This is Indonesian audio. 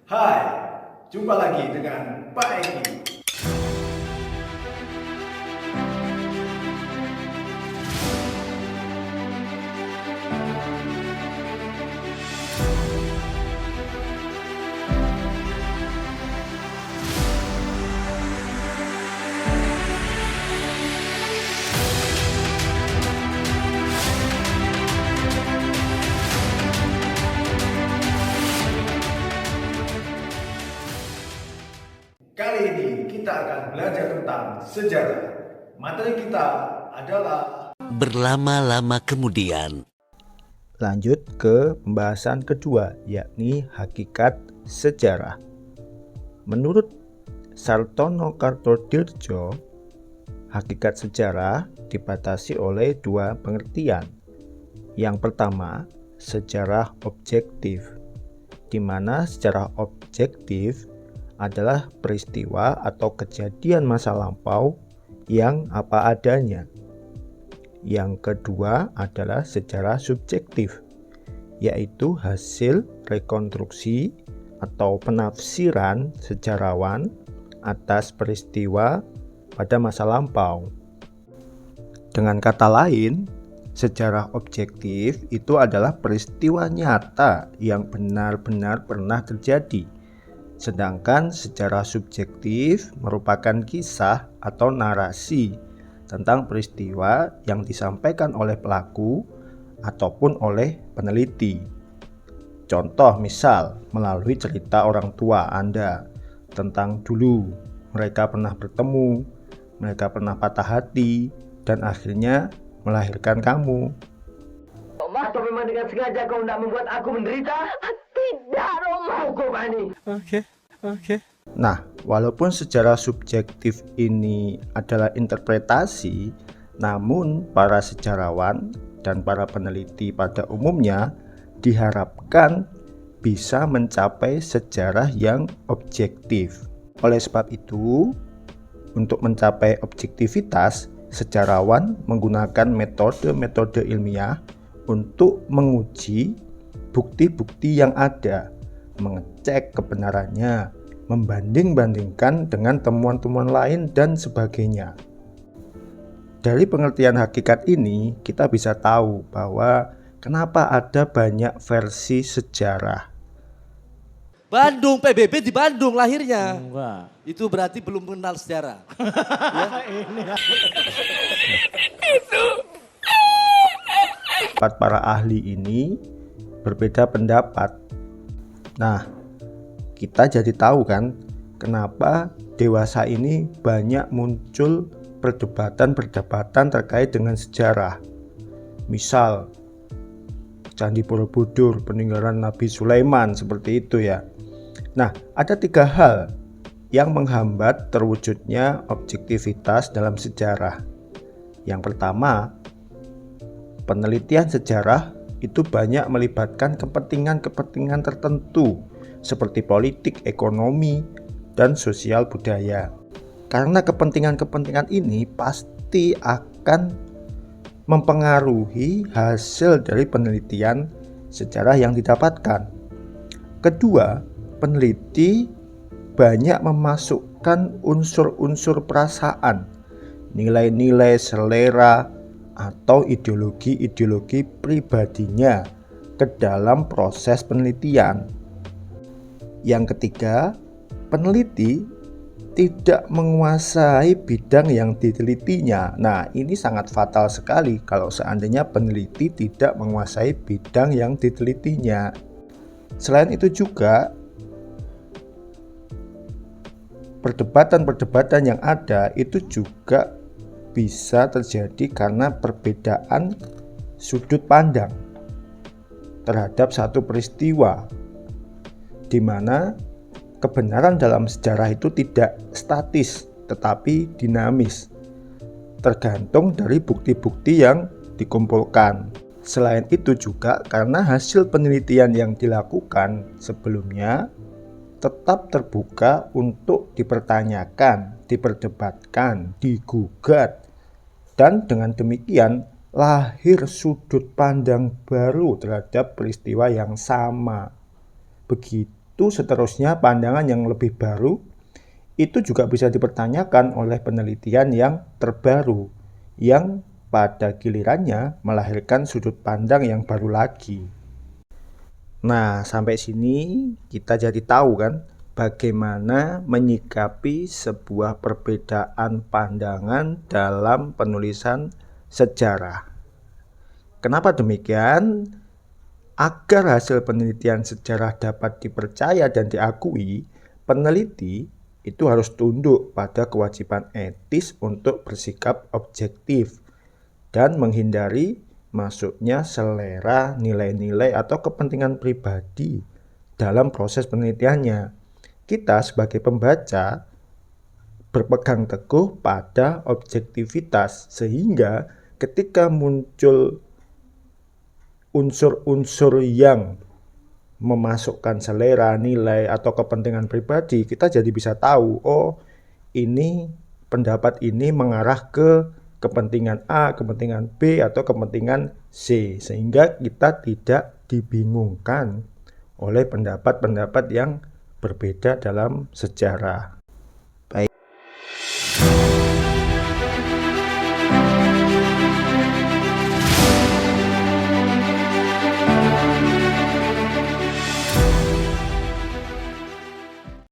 Hai, jumpa lagi dengan Pak Eki. Kali ini kita akan belajar tentang sejarah. Materi kita adalah Berlama-lama kemudian, Lanjut ke pembahasan kedua, yakni hakikat sejarah. Menurut Sartono Kartodirjo, hakikat sejarah dibatasi oleh dua pengertian. Yang pertama, sejarah objektif, di mana sejarah objektif adalah peristiwa atau kejadian masa lampau yang apa adanya. Yang kedua adalah sejarah subjektif, yaitu hasil rekonstruksi atau penafsiran sejarawan atas peristiwa pada masa lampau. Dengan kata lain, sejarah objektif itu adalah peristiwa nyata yang benar-benar pernah terjadi. Sedangkan sejarah subjektif merupakan kisah atau narasi tentang peristiwa yang disampaikan oleh pelaku ataupun oleh peneliti. Contoh misal melalui cerita orang tua Anda tentang dulu mereka pernah bertemu, mereka pernah patah hati, dan akhirnya melahirkan kamu. Roma, atau memang dengan sengaja kau tidak membuat aku menderita? Tidak, Roma. Kau Bani. Oke. Nah, walaupun secara subjektif ini adalah interpretasi, namun para sejarawan dan para peneliti pada umumnya diharapkan bisa mencapai sejarah yang objektif. Oleh sebab itu, untuk mencapai objektivitas, sejarawan menggunakan metode-metode ilmiah untuk menguji bukti-bukti yang ada, mengecek kebenarannya, membanding-bandingkan dengan temuan-temuan lain dan sebagainya. Dari pengertian hakikat ini, kita bisa tahu bahwa kenapa ada banyak versi sejarah. Bandung, PBB di Bandung lahirnya. Enggak. Itu berarti belum kenal sejarah. Para ahli ini berbeda pendapat. Nah, kita jadi tahu kan kenapa dewasa ini banyak muncul perdebatan-perdebatan terkait dengan sejarah. Misal Candi Borobudur, peninggalan Nabi Sulaiman, seperti itu ya. Nah, ada 3 hal yang menghambat terwujudnya objektivitas dalam sejarah. Yang pertama, penelitian sejarah itu banyak melibatkan kepentingan-kepentingan tertentu seperti politik, ekonomi, dan sosial budaya. Karena kepentingan-kepentingan ini pasti akan mempengaruhi hasil dari penelitian sejarah yang didapatkan. Kedua, peneliti banyak memasukkan unsur-unsur perasaan, nilai-nilai selera, atau ideologi-ideologi pribadinya ke dalam proses penelitian. Yang ketiga, peneliti tidak menguasai bidang yang ditelitinya. Nah, ini sangat fatal sekali kalau seandainya peneliti tidak menguasai bidang yang ditelitinya. Selain itu juga, perdebatan-perdebatan yang ada itu juga bisa terjadi karena perbedaan sudut pandang terhadap satu peristiwa, di mana kebenaran dalam sejarah itu tidak statis tetapi dinamis, tergantung dari bukti-bukti yang dikumpulkan. Selain itu juga karena hasil penelitian yang dilakukan sebelumnya tetap terbuka untuk dipertanyakan, diperdebatkan, digugat, dan dengan demikian lahir sudut pandang baru terhadap peristiwa yang sama. Begitu Begitu seterusnya, pandangan yang lebih baru itu juga bisa dipertanyakan oleh penelitian yang terbaru, yang pada gilirannya melahirkan sudut pandang yang baru lagi. Nah, sampai sini kita jadi tahu kan bagaimana menyikapi sebuah perbedaan pandangan dalam penulisan sejarah. Kenapa demikian? Agar hasil penelitian sejarah dapat dipercaya dan diakui, peneliti itu harus tunduk pada kewajiban etis untuk bersikap objektif dan menghindari masuknya selera, nilai-nilai, atau kepentingan pribadi dalam proses penelitiannya. Kita sebagai pembaca berpegang teguh pada objektivitas, sehingga ketika muncul unsur-unsur yang memasukkan selera, nilai, atau kepentingan pribadi, kita jadi bisa tahu, oh ini pendapat ini mengarah ke kepentingan A, kepentingan B, atau kepentingan C, sehingga kita tidak dibingungkan oleh pendapat-pendapat yang berbeda dalam sejarah.